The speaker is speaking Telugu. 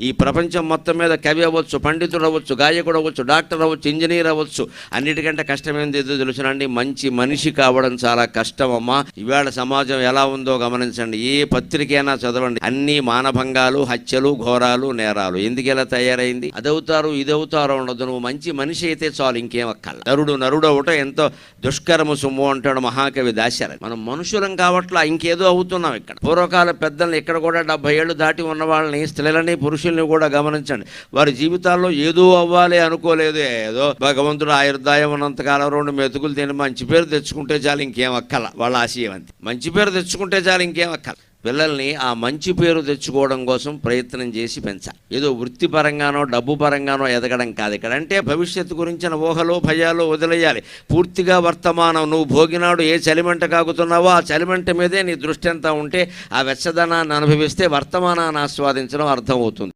ఈ ప్రపంచం మొత్తం మీద కవి అవ్వచ్చు, పండితుడు అవ్వచ్చు, గాయకుడు అవ్వచ్చు, డాక్టర్ అవ్వచ్చు, ఇంజనీర్ అవ్వచ్చు. అన్నిటికంటే కష్టమైనది ఏదో తెలుసునండి, మంచి మనిషి కావడం చాలా కష్టం అమ్మా. ఇవాళ సమాజం ఎలా ఉందో గమనించండి. ఏ పత్రికైనా చదవండి, అన్ని మానభంగాలు, హత్యలు, ఘోరాలు, నేరాలు. ఎందుకు ఇలా తయారైంది? అదవుతారు ఇదవుతారు ఉండదు. నువ్వు మంచి మనిషి అయితే చాలు, ఇంకేం అక్కల. నరుడు అవటం ఎంతో దుష్కరము సొమ్ము అంటాడు మహాకవి దాశరథి. మనం మనుషులం కావట్లా, ఇంకేదో అవుతున్నాం. ఇక్కడ పూర్వకాల పెద్దల్ని, ఇక్కడ కూడా 70 ఏళ్ళు దాటి ఉన్న వాళ్ళని, స్త్రీలని, పురుషుల్ని కూడా గమనించండి. వారి జీవితాల్లో ఏదో అవ్వాలి అనుకోలేదు. ఏదో భగవంతుడు ఆయుర్దాయం ఉన్నంతకాలం 2 మెతుకులు తిని మంచి పేరు తెచ్చుకుంటే చాలు, ఇంకేం అక్కల. వాళ్ళ ఆశయం అంతే, మంచి పేరు తెచ్చుకుంటే చాలు, ఇంకేం అక్కల. పిల్లల్ని ఆ మంచి పేరు తెచ్చుకోవడం కోసం ప్రయత్నం చేసి పెంచాలి. ఏదో వృత్తిపరంగానో డబ్బు పరంగానో ఎదగడం కాదు ఇక్కడ. అంటే భవిష్యత్తు గురించిన ఊహలు భయాలు వదిలేయాలి. పూర్తిగా వర్తమానం. నువ్వు భోగినాడు ఏ చలిమంట కాగుతున్నావో ఆ చలిమంట మీదే నీ దృష్టి అంతా ఉంటే, ఆ వెచ్చదనాన్ని అనుభవిస్తే వర్తమానాన్ని ఆస్వాదించడం అర్థమవుతుంది.